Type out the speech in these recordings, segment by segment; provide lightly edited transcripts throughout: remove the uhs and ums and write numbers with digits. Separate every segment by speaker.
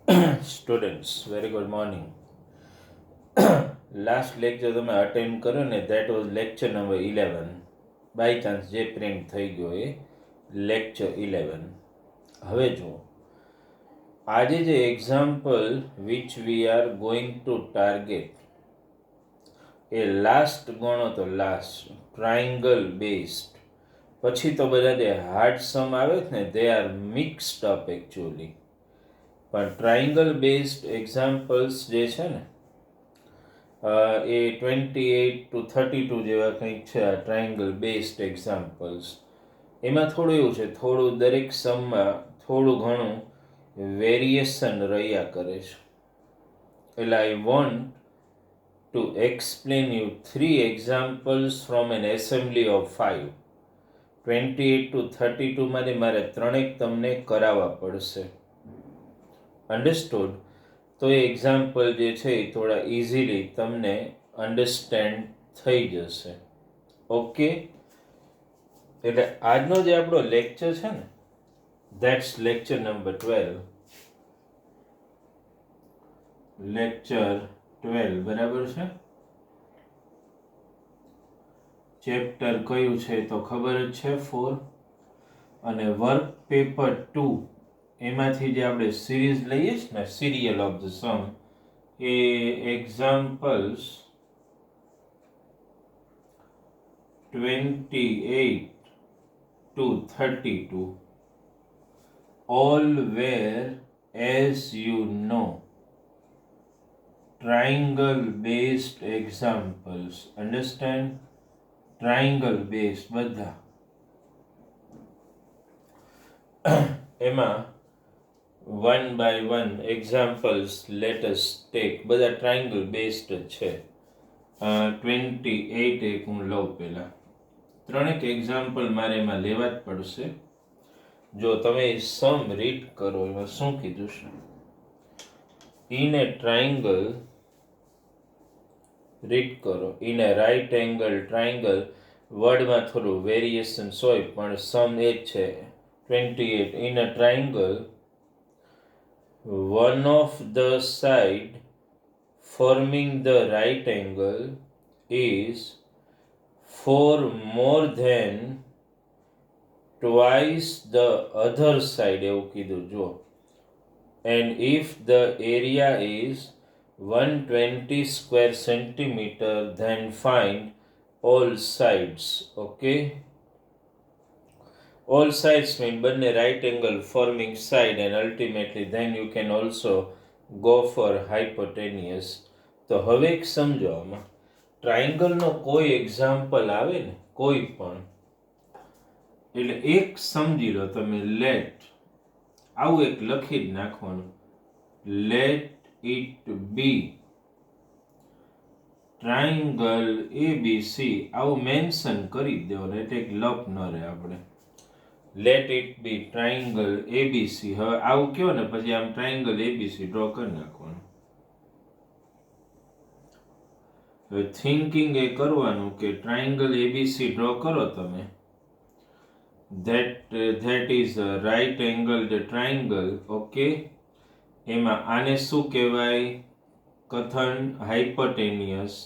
Speaker 1: Students very good morning. Last lecture તમે attend કર્યો ને, that was lecture number 11. By chance જે print થઈ ગયો એ લેક્ચર 11. હવે જુઓ, આજે જે example which we are going to target એ લાસ્ટ ગણો તો લાસ્ટ ટ્રાયંગલ બેઝડ. પછી તો બધા જે હાર્ડ સમ આવે છે ને, they are mixed up actually. પણ ટ્રાયંગલ બેઝડ એક્ઝામ્પલ્સ જે છે ને એ 28 to 32 જેવા કંઈક છે. આ ટ્રાયંગલ બેઝડ એક્ઝામ્પલ્સ એમાં થોડું એવું છે, થોડું દરેક સમમાં થોડું ઘણું વેરિએશન રહ્યા કરે છે. એટલે I want to explain you 3 examples from an assembly of 5. 28 to 32 માંથી મારે ત્રણેક તમને કરાવવા પડશે. અન્ડરસ્ટુડ? તો એ એક્ઝામ્પલ જે છે એ થોડા ઇઝીલી તમને અન્ડરસ્ટેન્ડ થઈ જશે. ઓકે, એટલે આજનો જે આપણો લેક્ચર છે ને, ધેટ્સ લેક્ચર નંબર 12. લેક્ચર 12 બરાબર છે. ચેપ્ટર કયું છે તો ખબર જ છે, 4. અને વર્ક પેપર 2 એમાંથી જે આપણે સિરીઝ લઈએ છીએ ને, સિરિયલ ઓફ ધ સમ, એ examples 28 to 32 all were, as you know, triangle based examples. Understand? Triangle based બધા. એમાં 1 by 1 examples let us take. બધા ટ્રાયંગલ બેઝડ છે. 28 એક હું લઉં પહેલા. ત્રણેક એક્ઝામ્પલ મારે એમાં લેવા જ પડશે. જો તમે સમ રીડ કરો, એમાં શું કીધું છે? ઇન એ ટ્રાયંગલ, રીડ કરો, in a right angle triangle. વર્ડમાં થોડું વેરિએશન્સ હોય પણ સમ એ જ છે. 28. In a triangle, one of the side forming the right angle is 4 more than twice the other side. એવું કીધું જો. And if the area is 120 square centimeter, then find all sides. Okay. All sides mean બંને right angle forming side, and ultimately then you can also go for hypotenuse. તો હવે એક સમજો, આમાં ટ્રાયંગલનો કોઈ એક્ઝામ્પલ આવે ને, કોઈ પણ, એટલે એક સમજી લો તમે, લેટ આવું એક લખી જ નાખવાનું, let it be triangle ABC, આવું મેન્શન કરી દેવાનું, એટલે એક લપ ન રહે આપણે. Let it be triangle ABC. હવે આવું કહો ને, પછી આમ ટ્રાયંગલ ABC ડ્રો કરી નાખવાનું. હવે થિંકિંગ એ કરવાનું કે ટ્રાયંગલ ABC ડ્રો કરો તમે, that is a right angled triangle. Okay, એમાં આને શું કહેવાય? કથન હાઇપોટેનિયસ.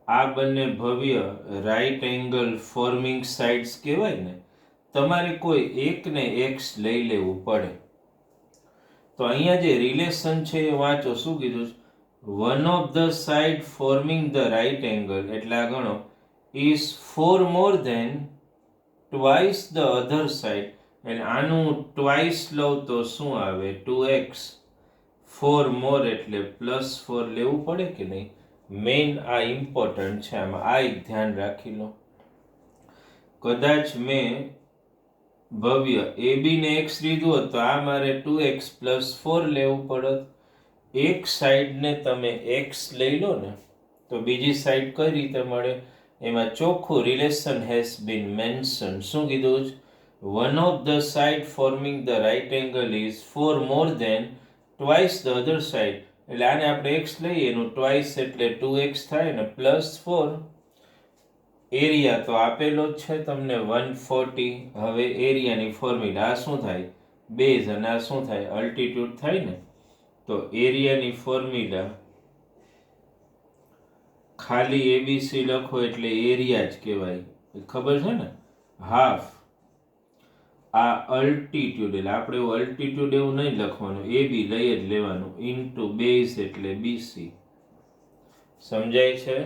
Speaker 1: આ બંને ભવ્ય રાઇટ એંગલ ફોર્મિંગ સાઇડ્સ કહેવાય ને. તમારે કોઈ એકને એક્સ લઈ લેવું પડે. તો અહીંયા જે રિલેશન છે એ વાંચો. શું કીધું? One of the side forming the right angle, એટલે આ ગણો, is 4 more than twice the other side. અને આનું ટ્વાઇસ લઉં તો શું આવે? 2x. 4 મોર એટલે +4 લેવું પડે કે નહીં? મેઇન આ ઇમ્પોર્ટન્ટ છે આમાં, આ એક ધ્યાન રાખી લો. કદાચ મેં ભવ્ય AB ને x લીધું હોત તો આ મારે 2x + 4 લેવું પડત. એક સાઈડને તમે x લઈ લો ને તો બીજી સાઈડ કઈ રીતે મળે? એમાં ચોખ્ખું રિલેશન હેઝ બીન મેન્શન. શું કીધું? One of the side forming the right angle is 4 more than twice the other side. એટલે આને આપણે x લઈએ, એનું ટ્વાઇસ એટલે 2x થાય ને, +4. એરિયા તો આપેલો જ છે તમને 140. હવે એરિયાની ફોર્મ્યુલા આ શું થાય? બેઝ, અને આ શું થાય? અલ્ટિટ્યુડ થાય ને. તો એરિયાની ફોર્મ્યુલા ખાલી ABC લખો એટલે એરિયા જ કહેવાય, ખબર છે ને? હાફ આ અલ્ટિટ્યુડ, એટલે આપણે અલ્ટિટ્યુડ એવું નહીં લખવાનું, AB લઈ જ લેવાનું, ઇન્ટુ બેઝ એટલે BC. સમજાય છે?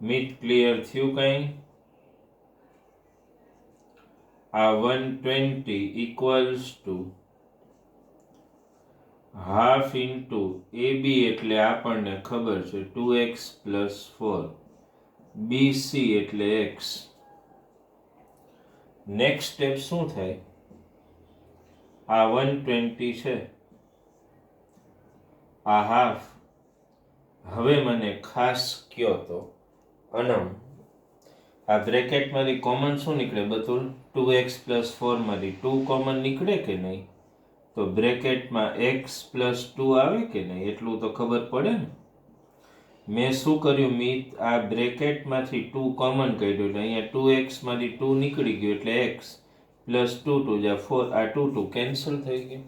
Speaker 1: મિથ ક્લિયર થયું કઈ? આ 120 equals to half into AB એટલે આપણને ખબર છે 2x પ્લસ 4, BC એટલે x. નેક્સ્ટ સ્ટેપ શું થાય? આ 120 છે, આ હાફ. હવે મને ખાસ કયો તો અનમ, આ બ્રેકેટમાંથી કોમન શું નીકળે બતુલ? 2x પ્લસ 4 માંથી 2 કોમન નીકળે કે નહીં? તો બ્રેકેટમાં x પ્લસ 2 આવે કે નહીં? એટલું તો ખબર પડે ને. મેં શું કર્યું મિત? આ બ્રેકેટમાંથી 2 કોમન કાઢ્યું એટલે અહીંયા 2x માંથી 2 નીકળી ગયું એટલે x પ્લસ 2 2 જા 4, આ 2 2 કેન્સલ થઈ ગયું.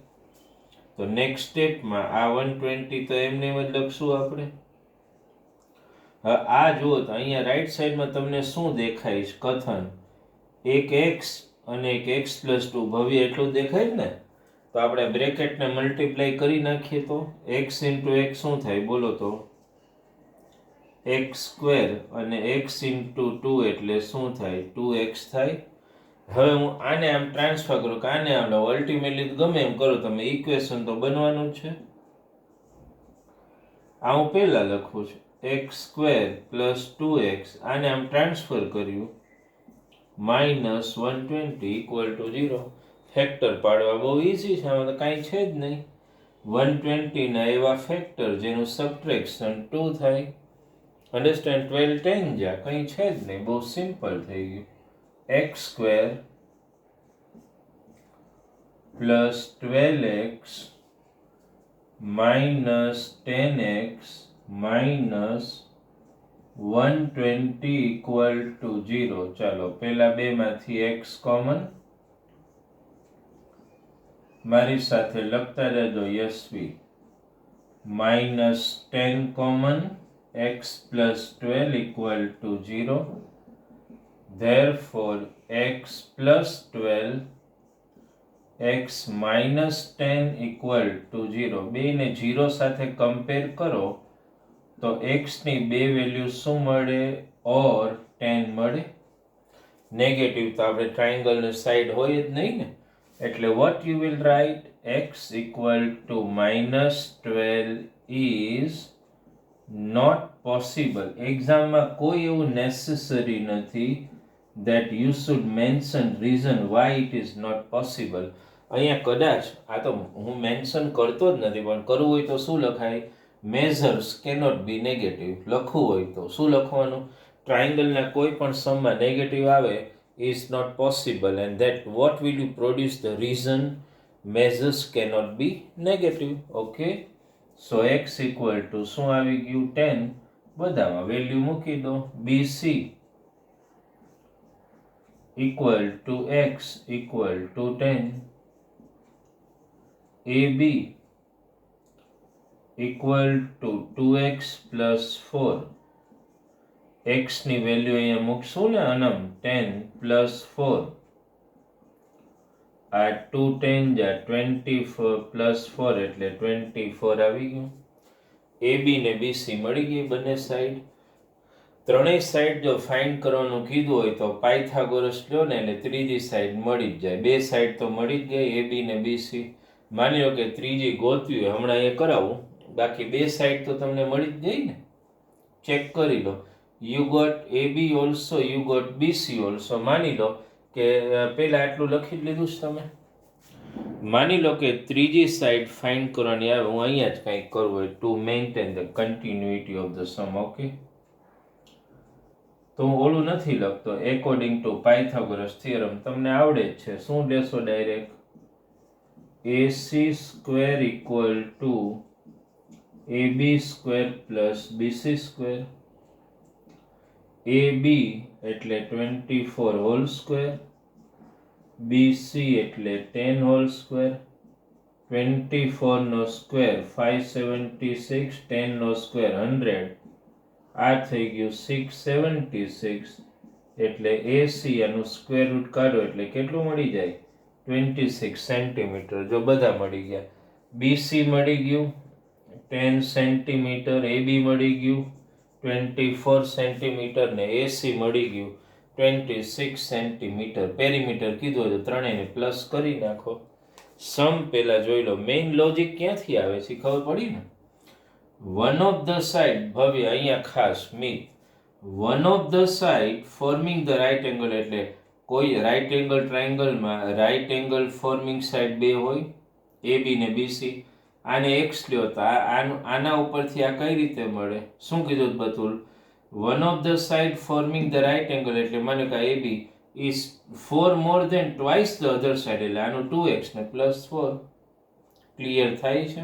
Speaker 1: તો નેક્સ્ટ સ્ટેપમાં આ 120 તો એમને એમ જ લખશું આપણે. હવે આ જુઓ તો અહીંયા રાઈટ સાઈડમાં તમને શું દેખાય છે? કથન એક x અને એક x પ્લસ 2 ભવ્ય એટલું દેખાય ને. તો આપણે બ્રેકેટને મલ્ટીપ્લાય કરી નાખીએ તો x ઇન્ટુ x શું થાય બોલો તો? x સ્ક્વેર અને x ઇન્ટુ 2 એટલે શું થાય? 2x થાય. હવે હું આને આમ ટ્રાન્સફર કરું કે આને આમ લઉં, અલ્ટિમેટલી ગમે એમ કરો તમે, ઇક્વેશન તો બનવાનું જ છે. આ હું પહેલા લખું છું x સ્ક્વેર પ્લસ 2x, આને આમ ટ્રાન્સફર કર્યું માઇનસ 120 ઇક્વલ ટુ 0. ફેક્ટર પાડવા બહુ ઇઝી છે, આમાં તો કાંઈ છે જ નહીં. 120 ના એવા ફેક્ટર જેનું સબટ્રેક્શન 2 થાય. અન્ડરસ્ટેન્ડ? 12 10 જા કંઈ છે જ નહીં, બહુ સિમ્પલ થઈ ગયું. x square plus 12x minus 10x minus 120 equal to 0. ચાલો પહેલા બે માંથી x કોમન, મારી સાથે લખતા રહેજો Yashvi. Minus 10 common, x plus 12 equal to 0. Therefore x plus 12 x minus 10 equal to 0. બે ને 0 સાથે કમ્પેર કરો તો x ની બે વેલ્યુ શું મળે? ઓર 10 મળે. નેગેટિવ તો આપણે ટ્રાયંગલની સાઈડ હોય જ નહીં ને, એટલે what you will write? x equal to minus 12 is not possible. એક્ઝામમાં કોઈ એવું નેસેસરી નથી that you should mention reason why it is not possible. અહીંયા કદાચ આ તો હું મેન્શન કરતો જ નથી, પણ કરવું હોય તો શું લખાય? મેઝર્સ કેનોટ બી નેગેટિવ. લખવું હોય તો શું લખવાનું? ટ્રાયંગલના કોઈ પણ સમમાં નેગેટિવ આવે is not possible, and that what will you produce the reason? Measures cannot be negative. Okay, so x equal to શું આવી ગયું? 10. બધામાં વેલ્યુ મૂકી દો. BC equal to x equal to 10. AB equal to 2x plus 4. x ની value અહીંયા મૂકશું ને અનમ, 10 plus 4. આ 2 10 જા 24 plus 4 એટલે 24 આવી ગયું. AB ને BC મળી ગઈ બંને સાઈડ. ત્રણેય સાઈડ જો ફાઇન્ડ કરવાનું કીધું હોય તો પાયથાગોરસ લ્યો ને એટલે ત્રીજી સાઈડ મળી જ જાય. બે સાઈડ તો મળી જ ગઈ AB ને BC. માની લો કે ત્રીજી ગોતવી હોય, હમણાં એ કરાવું, બાકી બે સાઈડ તો તમને મળી જ ગઈ ને. ચેક કરી લો. You got AB also, you got BC also. માની લો કે પહેલા આટલું લખી જ લીધું છે તમે. માની લો કે ત્રીજી સાઈડ ફાઇન્ડ કરવાની આવે, હું અહીંયા જ કંઈક કરવું હોય to maintain the continuity of the sum. Okay, તો હું ઓલું નથી લખતો. એકોર્ડિંગ ટુ પાયથાગોરસ થિયરમ તમને આવડે જ છે. શું લેશો direct? AC square equal to AB square plus BC square. AB એટલે 24 હોલ સ્ક્વેર, BC એટલે 10 હોલ સ્ક્વેર. 24 નો સ્ક્વેર 576, 10 નો સ્ક્વેર 100, આ થઈ ગયું 676, એટલે AC આનું સ્ક્વેર રૂટ કાઢો એટલે કેટલું મળી જાય 26 સેન્ટીમીટર. જો બધા મળી ગયા, BC મળી ગયું 10 સેન્ટીમીટર, AB મળી ગયું 24 સેન્ટીમીટર ને AC મળી ગયું 26 સેન્ટીમીટર. પેરીમીટર કીધું હોય તો ત્રણેયને પ્લસ કરી નાખો. સમ પેલા જોઈ લો, મેઇન લોજિક ક્યાંથી આવે છે ખબર પડી ને. One of the side, Bhavya અહીંયા ખાસ Mit, one of the side forming the right angle, એટલે કોઈ રાઇટ એંગલ ટ્રાયંગલમાં રાઇટ એંગલ ફોર્મિંગ સાઇડ બે હોય, AB ને BC. આને x લ્યો તો આના ઉપરથી આ કઈ રીતે મળે? શું કીધું Batul? One of the side forming the right angle, એટલે મને કે AB is 4 more than twice the other side, એટલે આનું 2x ને +4. ક્લિયર થાય છે?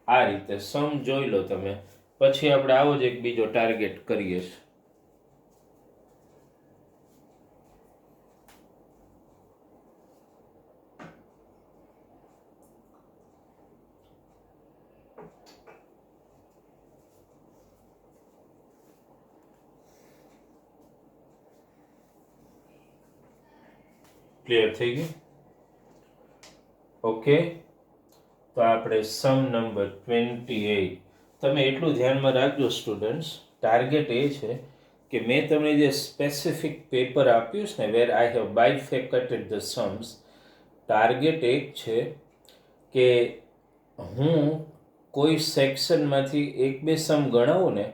Speaker 1: આ રીતે સમ જોઈ લો તમે. પછી આપણે આવો જ એક બીજો ટાર્ગેટ કરીએ છીએ. ક્લિયર થઈ ગયું? ઓકે, તો આપણે સમ નંબર 28. તમે એટલું ધ્યાનમાં રાખજો સ્ટુડન્ટ્સ, ટાર્ગેટ એ છે કે મેં તમને જે સ્પેસિફિક પેપર આપ્યું છે ને, where I have bifurcated the sums, target એક છે કે હું કોઈ સેક્શનમાંથી એક બે સમ ગણાવું ને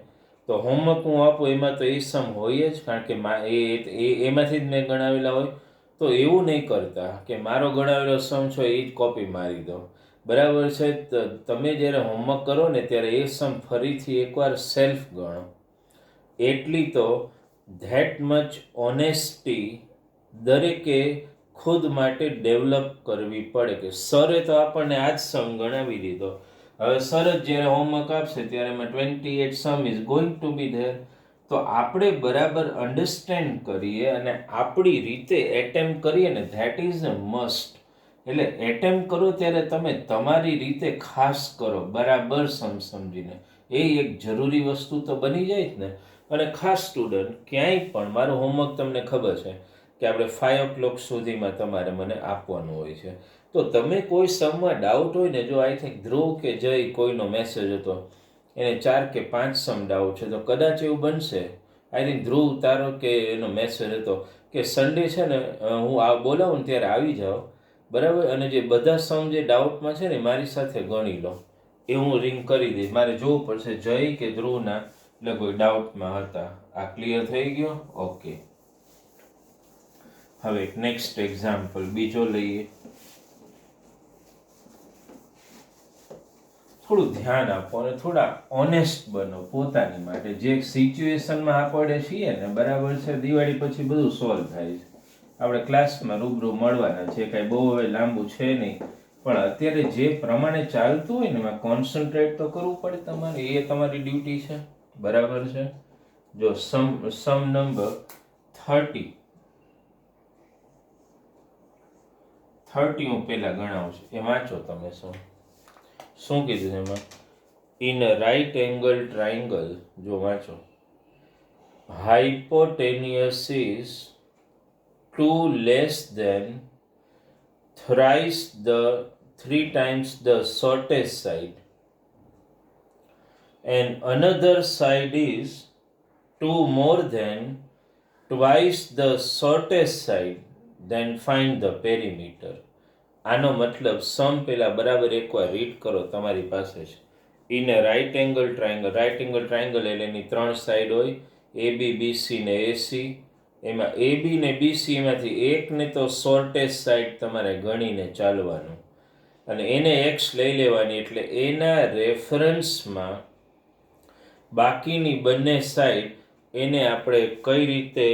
Speaker 1: તો હોમવર્ક હું આપું એમાં તો એ સમ હોય જ, કારણ કે એમાંથી જ મેં ગણાવેલા હોય. તો એવું નહીં કરતા કે મારો ગણાવેલો સમ છો એ જ કોપી મારી દો. બરાબર છે? તમે જ્યારે હોમવર્ક કરો ને ત્યારે એ સમ ફરીથી એકવાર સેલ્ફ ગણો. એટલી તો ધેટ મચ ઓનેસ્ટી દરેકે ખુદ માટે ડેવલપ કરવી પડે કે સરે તો આપણને આ જ સમ ગણાવી દીધો, હવે સર જ જ્યારે હોમવર્ક આપશે ત્યારે એમાં 28 sum is going to be there. તો આપણે બરાબર અન્ડરસ્ટેન્ડ કરીએ અને આપણી રીતે એટેમ્પ કરીએ ને, ધેટ ઇઝ અ મસ્ટ. એટલે એટેમ્પ કરો ત્યારે તમે તમારી રીતે ખાસ કરો, બરાબર સમજીને. એ એક જરૂરી વસ્તુ તો બની જાય જ ને. અને ખાસ સ્ટુડન્ટ, ક્યાંય પણ મારું હોમવર્ક તમને ખબર છે કે આપણે 5 o'clock સુધીમાં તમારે મને આપવાનું હોય છે. તો તમે કોઈ સમમાં ડાઉટ હોય ને, જો આઈ થિંક ધ્રુવ કે જય કોઈનો મેસેજ હતો, એને 4 કે 5 સમ ડાઉટ છે, તો કદાચ એવું બનશે, આઈ થિંક ધ્રુવ તારો કે એનો મેસેજ હતો કે સન્ડે છે ને હું બોલાવું ને ત્યારે આવી જાઓ, બરાબર, અને જે બધા સમ જે ડાઉટમાં છે ને મારી સાથે ગણી લો. એ હું રિંગ કરી દઈશ. મારે જોવું પડશે જય કે ધ્રુવના એટલે કોઈ ડાઉટમાં હતા. આ ક્લિયર થઈ ગયો? ઓકે, હવે નેક્સ્ટ એક્ઝામ્પલ બીજો લઈએ. થોડું ધ્યાન આપો અને થોડા ઓનેસ્ટ બનો પોતાની માટે. જે સિચ્યુએશનમાં આપણે છીએ ને, બરાબર છે, દિવાળી પછી બધું સોલ્વ થાય છે. આપણે ક્લાસમાં રૂબરૂ મળવાના છે, કાંઈ બહુ હવે લાંબુ છે નહીં, પણ અત્યારે જે પ્રમાણે ચાલતું હોય ને એમાં કોન્સન્ટ્રેટ તો કરવું પડે તમારે, એ તમારી ડ્યુટી છે. બરાબર છે? જો સમ નંબર 30 હું પહેલા ગણાવું છું, એ વાંચો તમે. શું કીધું એમાં? In a right angle triangle, જો વાંચો, hypotenuse is 2 less than thrice the 3 times the shortest side, and another side is 2 more than twice the shortest side, then find the perimeter. આનો મતલબ સમ પેલા બરાબર એકવાર રીડ કરો, તમારી પાસે છે. In a right angle triangle, right angle triangle એટલે એની 3 સાઈડ હોય, AB, BC ને AC. એમાં AB ને BC એમાંથી એકને તો શોર્ટેસ્ટ સાઈડ તમારે ગણીને ચાલવાનું અને એને x લઈ લેવાની, એટલે એના રેફરન્સમાં બાકીની બંને સાઈડ એને આપણે કઈ રીતે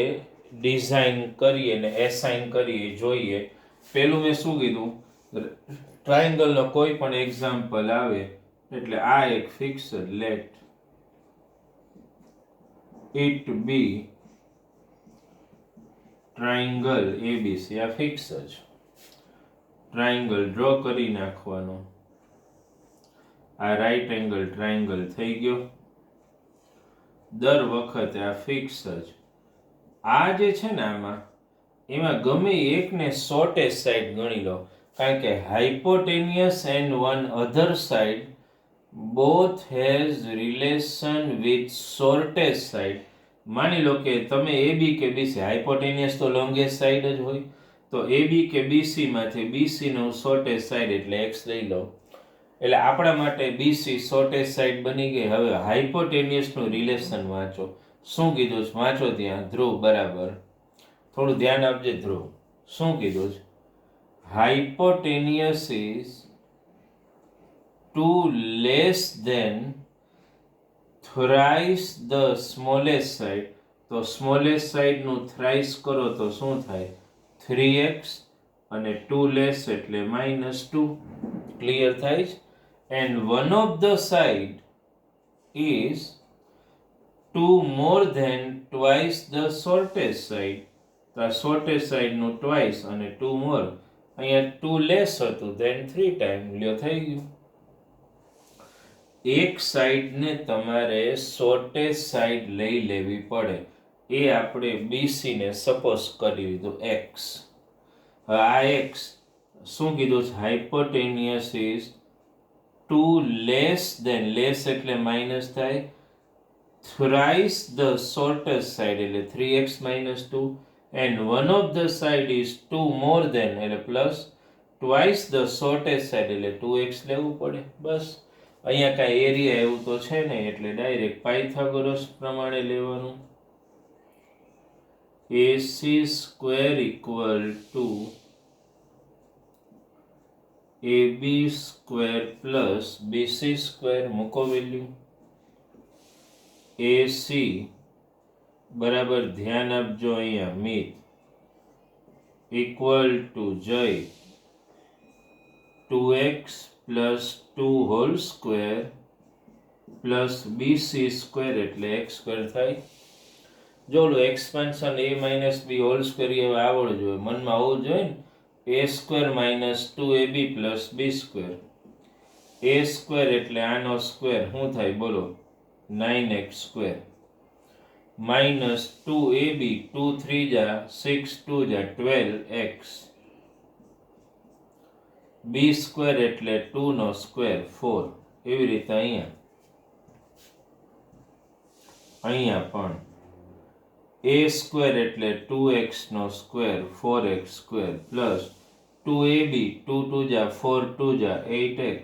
Speaker 1: ડિઝાઇન કરીએ ને એસાઇન કરીએ જોઈએ. પેલું મેં શું કીધું, ટ્રાયંગલનો કોઈ પણ એક્ઝામ્પલ આવે એટલે આ એક fix, let it be triangle ABC, આ ફિક્સ જ ટ્રાયંગલ ડ્રો કરી નાખવાનો. આ રાઈટ એંગલ ટ્રાયેંગલ થઈ ગયો. દર વખતે આ ફિક્સ જ. આ જે છે ને એમાં ગમે એકને શોર્ટેસ્ટ સાઈડ ગણી લો, કારણ કે hypotenuse and one other side both has relation with shortest side. માની લો કે તમે AB કે BC, હાઇપોટેનિયસ તો લોંગેસ્ટ સાઈડ જ હોય, તો AB કે BC માંથી BC નું શોર્ટેસ્ટ સાઈડ એટલે x લઈ લો. એટલે આપણા માટે BC શોર્ટેસ્ટ સાઈડ બની ગઈ. હવે હાઇપોટેનિયસ નું રિલેશન વાંચો. શું કીધું છે? વાંચો ત્યાં. ધ્રુવ બરાબર, થોડું ધ્યાન આપજે ધ્રુવ. શું કીધું છે? Hypotenuse is 2 less than thrice the smallest side. તો સ્મોલેસ્ટ સાઈડ નું થ્રાઇસ કરો તો શું થાય? 3x અને 2 લેસ એટલે -2. ક્લિયર થાય છે? And one of the side is 2 more than twice the shortest side. તો આ શોર્ટેસ્ટ સાઈડ નું ટ્વાઇસ અને 2 મોર. અહીંયા 2 લેસ હતું ધેન 3 ટાઈમ. લ્યો થઈ ગયું. એક સાઈડને તમારે શોર્ટેસ્ટ સાઈડ લઈ લેવી પડે. એ આપણે BC ને સપોઝ કરી દીધું x. હવે આ x શું કીધું છે? Hypotenuse is 2 less than, less એટલે માઇનસ થાય, thrice the shortest side એટલે 3x -2, and one of the side is 2 more than એટલે plus, twice the shortest side એટલે 2x લેવું પડે. બસ અહીંયા કાંઈ એરિયા એવું તો છે ને, એટલે ડાયરેક્ટ પાયથાગોરસ પ્રમાણે લેવાનું. AC square equal to AB square plus BC square. મૂકો વેલ્યુ. AC બરાબર, ધ્યાન આપજો અહીંયા મિત, equal to Jay 2x plus 2 whole square plus BC square એટલે x સ્ક્વેર થાય. જોડો expansion a minus b whole square એ આવડવું જોઈએ, મનમાં આવવું જોઈએ ને. a square minus 2ab plus b square. a square એટલે આનો સ્ક્વેર શું થાય બોલો? 9x સ્ક્વેર માઇનસ 2ab, 2 3 જા 6, 2 જા 12x. b સ્ક્વેર એટલે 2 નો સ્ક્વેર 4. એવી રીતે અહીંયા પણ a સ્ક્વેર એટલે 2x નો square 4x square plus 2ab, 2 2 જા 4, 2 જા 8x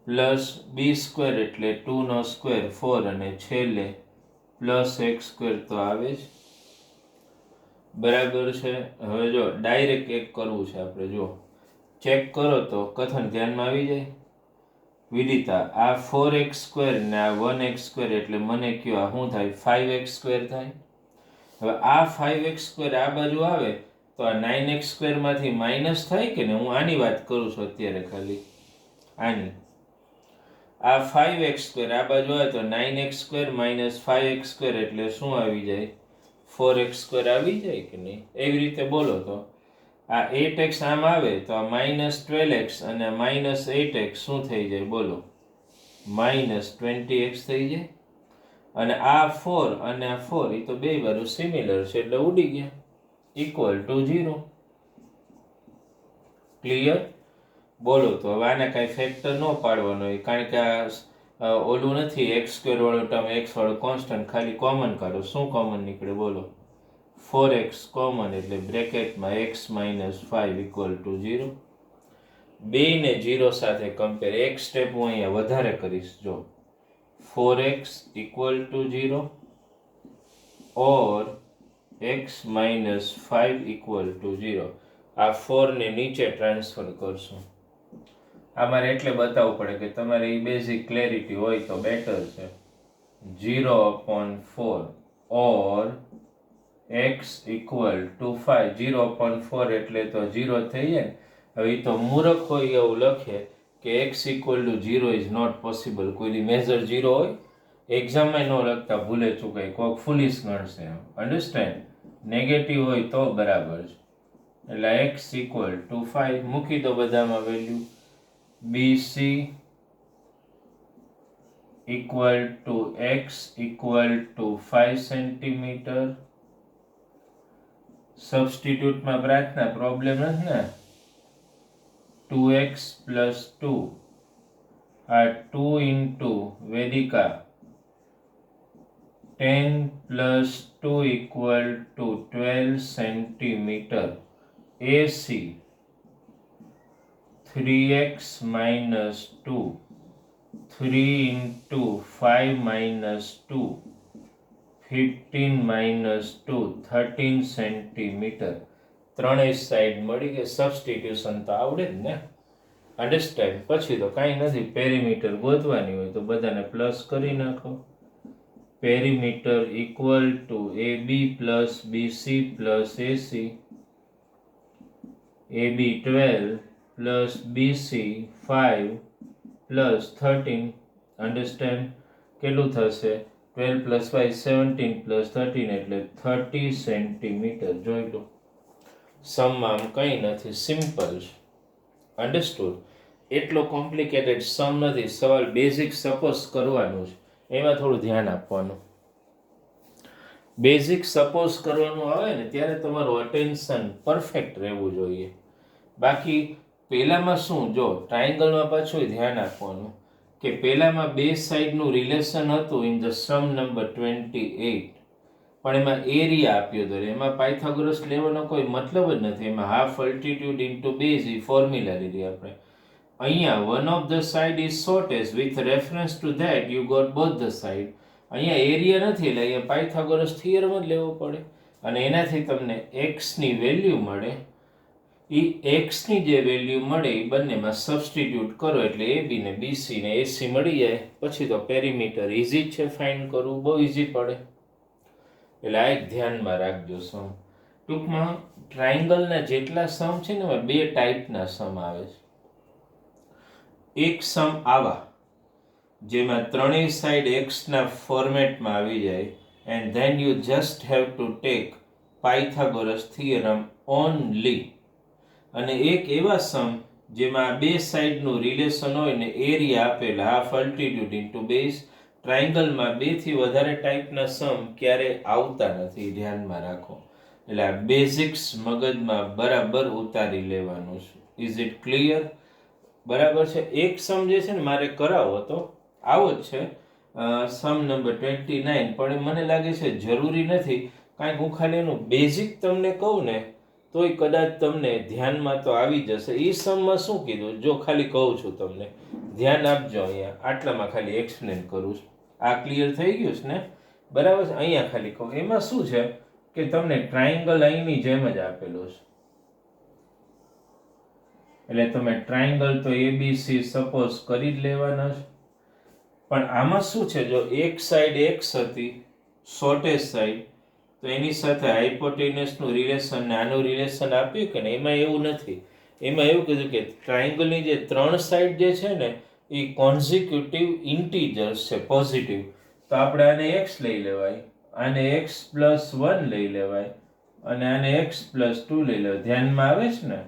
Speaker 1: પ્લસ b સ્ક્વેર એટલે 2 નો સ્ક્વેર 4 અને છેલ્લે પ્લસ x સ્ક્વેર તો આવે જ. બરાબર છે. હવે જો ડાયરેક્ટ એક કરવું છે આપણે, જો ચેક કરો તો કથન ધ્યાનમાં આવી જાય. વિદિતા, આ 4x સ્ક્વેર ને આ 1x સ્ક્વેર એટલે મને કયો આ શું થાય? 5x સ્ક્વેર થાય. હવે આ 5x સ્ક્વેર આ બાજુ આવે તો આ 9x સ્ક્વેર માંથી માઇનસ થાય કે ને? હું આની વાત કરું છું અત્યારે, ખાલી આની. આ 5x સ્ક્વેર આ બાજુ આવે તો 9x square minus 5x square એટલે શું આવી જાય? 4x સ્ક્વેર આવી જાય કે નહીં? એવી રીતે બોલો તો આ 8x આમ આવે તો આ -12x અને -8x શું થઈ જાય બોલો? -20x થઈ જાય. અને આ 4 અને આ 4 એ તો બે બાજુ સિમિલર છે એટલે ઉડી ગયા, ઇક્વલ ટુ 0. ક્લિયર? બોલો તો હવે આને કાંઈ ફેક્ટર ન પાડવાનો હોય, કારણ કે આ ઓલું નથી x સ્ક્વેર વાળું ટર્મ, x વાળું કોન્સ્ટન્ટ, ખાલી કોમન કાઢો. શું કોમન નીકળે બોલો? 4x કોમન એટલે બ્રેકેટમાં x - 5 ઇક્વલ ટુ 0. બે ને 0 સાથે કમ્પેર. એક સ્ટેપ હું અહીંયા વધારે કરીશ. જો 4x equal to 0 or x - 5 equal to 0. આ 4 ને નીચે ટ્રાન્સફર કરશું. અમારે એટલે બતાવવું પડે કે તમારે એ બેઝિક ક્લેરિટી હોય તો બેટર છે. 0/4 ઓર x ઇક્વલ ટુ 5. 0/4 એટલે તો 0 થઈ જાય. હવે તો મૂર્ખ હોય એવું લખે કે x equal to 0 is not possible. કોઈ મેજર 0 હોય એક્ઝામમાં ન લખતા, ભૂલે ચૂકાય, કોઈક ફુલિશ ગણશે. અન્ડરસ્ટેન્ડ? નેગેટિવ હોય તો બરાબર છે. એટલે x ઇક્વલ ટુ 5 મૂકી દો બધામાં value. BC equal to x equal to 5 centimetre. સબસ્ટિટ્યુટમાં પ્રાર્થના પ્રોબ્લેમ નથી ને. 2x plus 2 are 2 into Vedica 10 plus 2 equal to 12 centimeter. AC 3x minus 2 3 into 5 minus 2 15 minus 2 13 centimeter. ત્રણેય સાઈડ મળી ગઈ. સબસ્ટિટ્યુશન તો આવડે જ ને. અન્ડરસ્ટેન્ડ. પછી તો કાંઈ નથી, પેરીમીટર ગોતવાની હોય તો બધાને પ્લસ કરી નાખો. Perimeter equal to AB plus BC plus AC. AB 12 plus BC 5 plus 13. Understand. કેટલું થશે? 12 પ્લસ 5 17 પ્લસ 13 એટલે 30 સેન્ટીમીટર. જોઈ લો. સમમાં આમ કંઈ નથી, સિમ્પલ છે. અન્ડરસ્ટુડ. એટલો કોમ્પ્લિકેટેડ સમ નથી. સવાલ બેઝિક સપોઝ કરવાનું છે, એમાં થોડું ધ્યાન આપવાનું. બેઝિક સપોઝ કરવાનું આવે ને ત્યારે તમારું અટેન્શન પરફેક્ટ રહેવું જોઈએ. બાકી પહેલામાં શું, જો ટ્રાયંગલમાં પાછું ધ્યાન આપવાનું કે પહેલામાં બે સાઈડનું રિલેશન હતું ઇન ધ સમ નંબર 28, પણ એમાં એરિયા આપ્યો હતો. એમાં પાયથાગોરસ લેવાનો કોઈ મતલબ જ નથી. એમાં હાફ અલ્ટિટ્યુડ ઇન્ટુ બેઝ એ ફોર્મ્યુલા લીધી આપણે. અહીંયા one of the side is shortest with reference to that you got both the side. અહીંયા એરિયા નથી એટલે અહીંયા પાયથાગોરસ થિયરમ જ લેવો પડે અને એનાથી તમને એક્સની વેલ્યુ મળે. એ એક્સની જે વેલ્યુ મળે એ બંનેમાં સબસ્ટિટ્યુટ કરો એટલે એબી ને બીસી ને એસી મળી જાય. પછી તો પેરીમીટર ઇઝી જ છે ફાઇન્ડ કરવું, બહુ ઇઝી પડે. એટલે આ એક ધ્યાનમાં રાખજો સમ. ટૂંકમાં ટ્રાયંગલના જેટલા સમ છે ને એમાં બે ટાઈપના સમ આવે છે. એક સમ આવા જેમાં ત્રણેય સાઈડ એક્સના ફોર્મેટમાં આવી જાય and then you just have to take Pythagoras theorem only. અને એક એવા સમ જેમાં બે સાઈડનું રિલેશન હોય ને એરિયા આપેલા હાફ અલ્ટિટ્યુડ ઇન્ટુ બેઝ. ટ્રાયંગલમાં બે થી વધારે ટાઈપના સમ ક્યારે આવતા નથી, ધ્યાનમાં રાખો. એટલે આ બેઝિક્સ મગજમાં બરાબર ઉતારી લેવાનું છે. Is it clear? બરાબર છે. એક સમ જે છે ને મારે કરાવો હતો, આવો જ છે, સમ નંબર 29, પણ મને લાગે છે જરૂરી નથી, કારણ કે હું ખાલી એનું બેઝિક તમને કહું ને તોય કદાચ તમને ધ્યાનમાં તો આવી જશે. એ સમમાં શું કીધું જો ખાલી કહું છું તમને, ધ્યાન આપજો. અહીંયા આટલામાં ખાલી એક્સપ્લેન કરું છું. આ ક્લિયર થઈ ગયું છે ને? બરાબર છે. અહીંયા ખાલી કહું. એમાં શું છે કે તમને ટ્રાયંગલ અહીંની જેમ જ આપેલો છે. એટલે તમે ટ્રાયંગલ તો એબીસી સપોઝ કરી જ લેવાના છે. પણ આમાં શું છે, જો એક સાઈડ એક્સ હતી શોર્ટેસ્ટ સાઈડ, તો એની સાથે હાઇપોટેનસનું રિલેશન ને આનું રિલેશન આપ્યું કે ને, એમાં એવું નથી. એમાં એવું કીધું કે ટ્રાયંગલની જે ત્રણ સાઈડ જે છે ને એ કોન્ઝિક્યુટિવ ઇન્ટીજર્સ છે, પોઝિટિવ. તો આપણે આને એક્સ લઈ લેવાય, આને એક્સ પ્લસ 1 લઈ લેવાય અને આને એક્સ પ્લસ 2 લઈ લેવાય. ધ્યાનમાં આવે છે ને?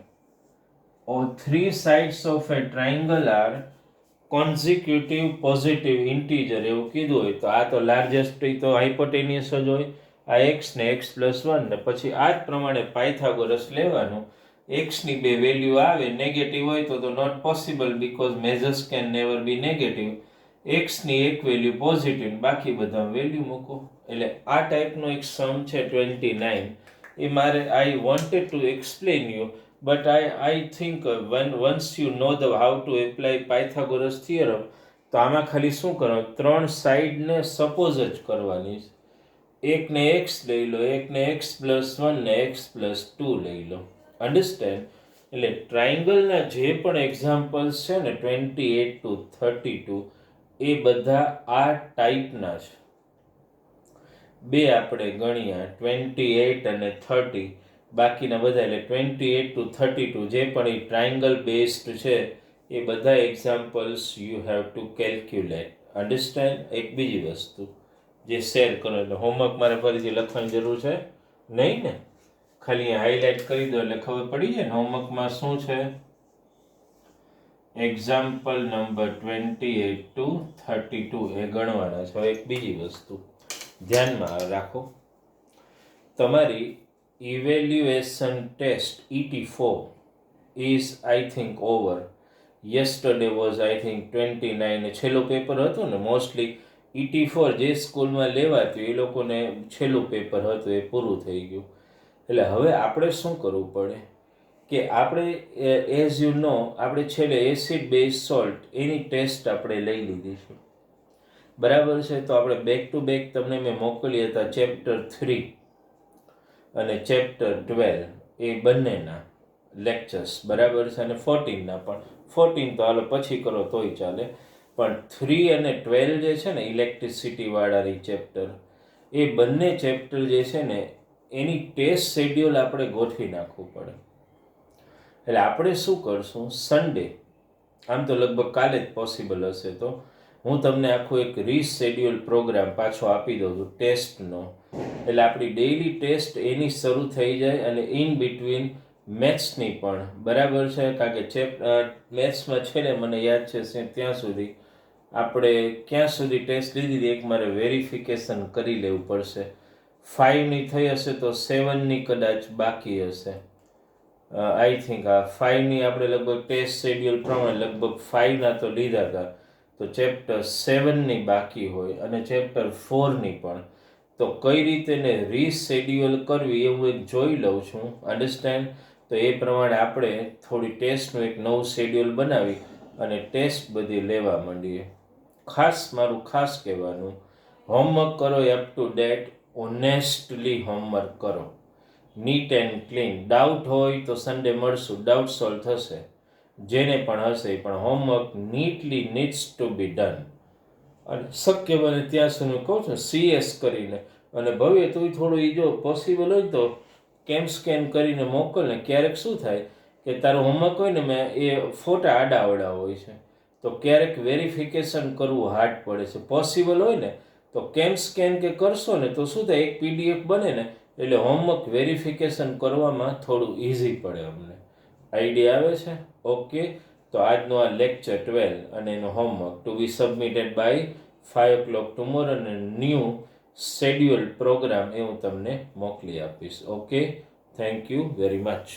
Speaker 1: Three sides of a triangle are consecutive positive integer એવું કીધું હોય તો આ તો લાર્જેસ્ટ તો હાઇપોટેનિયસ જ હોય. આ x ને x પ્લસ 1 ને પછી આ જ પ્રમાણે પાયથાગોરસ લેવાનું. x ની બે વેલ્યુ આવે નેગેટિવ હોય તો not possible because measures can never be negative. x ની એક વેલ્યુ પોઝિટિવ, બાકી બધા વેલ્યુ મૂકો. એટલે આ ટાઈપનો એક સમ છે 29. એ મારે I wanted to explain you, but I think once you know how to apply Pythagoras theorem, તો આમાં ખાલી શું કરવાનું, ત્રણ સાઈડને સપોઝ જ કરવાની છે. એકને x લઈ લો, એકને x પ્લસ 1 ને x પ્લસ 2 લઈ લો. અન્ડરસ્ટેન્ડ? એટલે ટ્રાયંગલના જે પણ એક્ઝામ્પલ્સ છે ને 28 to 32 એ બધા આ ટાઈપના છે. બે આપણે ગણ્યા 28 અને 30, બાકીના બધા એટલે 28 to 32 જે પણ એ ટ્રાયંગલ બેઝડ છે એ બધા examples you have to calculate. Understand? એક બીજી વસ્તુ જે શેર કરો, એટલે હોમવર્ક મારે ફરીથી લખવાની જરૂર છે નહીં ને, ખાલી હાઇલાઇટ કરી દો એટલે ખબર પડી જાય ને હોમવર્કમાં શું છે. એક્ઝામ્પલ નંબર 28 ટુ 32 એ ગણવાના છે. એક બીજી વસ્તુ ધ્યાનમાં રાખો, તમારી evaluation test ET4 is I think over. Yesterday was I think 29 છેલ્લું પેપર હતું ને. મોસ્ટલી ET4 જે સ્કૂલમાં લેવાતું એ લોકોને છેલ્લું પેપર હતું, એ પૂરું થઈ ગયું. એટલે હવે આપણે શું કરવું પડે કે આપણે એઝ યુ નો આપણે છેલ્લે એસિડ બેઝ સોલ્ટ એની ટેસ્ટ આપણે લઈ લીધી છે, બરાબર છે. તો આપણે બેક ટુ બેક તમને મેં મોકલી હતા ચેપ્ટર 3 અને ચેપ્ટર 12 એ બંનેના લેક્ચર્સ, બરાબર છે. અને 14ના પણ 14 તો હાલો પછી કરો તોય ચાલે, પણ 3 અને 12 જે છે ને ઇલેક્ટ્રિસિટી વાળા ચેપ્ટર, એ બંને ચેપ્ટર જે છે ને એની ટેસ્ટ શેડ્યુલ આપણે ગોઠવી નાખવું પડે. એટલે આપણે શું કરશું, સન્ડે, આમ તો લગભગ કાલે જ પોસિબલ હશે, તો હું તમને આખું એક રીશેડ્યુલ પ્રોગ્રામ પાછો આપી દઉં છું ટેસ્ટનો. એટલે આપણી ડેઇલી ટેસ્ટ એની શરૂ થઈ જાય અને ઇન બિટવીન મેથ્સની પણ, બરાબર છે. કારણ કે મેથ્સમાં છે ને મને યાદ છે ત્યાં સુધી આપણે ક્યાં સુધી ટેસ્ટ લીધી હતી, એક મારે વેરિફિકેશન કરી લેવું પડશે. 5ની થઈ હશે તો 7ની કદાચ બાકી હશે. આઈ થિંક આ 5ની આપણે લગભગ ટેસ્ટ શેડ્યુલ પ્રમાણે લગભગ 5ના તો લીધા હતા, તો ચેપ્ટર 7ની બાકી હોય અને ચેપ્ટર 4ની પણ. તો કઈ રીતે ને રીશેડ્યુલ કરવી એવું એક જોઈ લઉં છું, અન્ડરસ્ટેન્ડ. તો એ પ્રમાણે આપણે થોડી ટેસ્ટનું એક નવું શેડ્યુલ બનાવી અને ટેસ્ટ બધી લેવા માંડીએ. મારું ખાસ કહેવાનું, હોમવર્ક કરો up to date, honestly homework કરો, નીટ એન્ડ ક્લીન. ડાઉટ હોય તો સન્ડે મળશું, ડાઉટ સોલ્વ થશે, જેને પણ હશે. પણ homework neatly needs to be done. અને શક્ય બને ત્યાં સુધી હું કહું છું CS કરીને, અને ભવ્ય તું થોડું એ જો પોસિબલ હોય તો કેમ સ્કેન કરીને મોકલ ને. ક્યારેક શું થાય કે તારું હોમવર્ક હોય ને મેં એ ફોટા આડાવડા હોય છે, તો ક્યારેક વેરિફિકેશન કરવું હાર્ડ પડે છે. પોસિબલ હોય ને તો કેમ સ્કેન કે કરશો ને તો શું થાય, એક PDF બને ને એટલે હોમવર્ક વેરિફિકેશન કરવામાં થોડું ઇઝી પડે અમને. આઈડિયા આવે છે? ઓકે. તો આજનો આ લેક્ચર 12 અને એનો homework to be submitted by 5 o'clock tomorrow અને ન્યૂ શેડ્યુલ પ્રોગ્રામ એ હું તમને મોકલી આપીશ. Okay, thank you very much.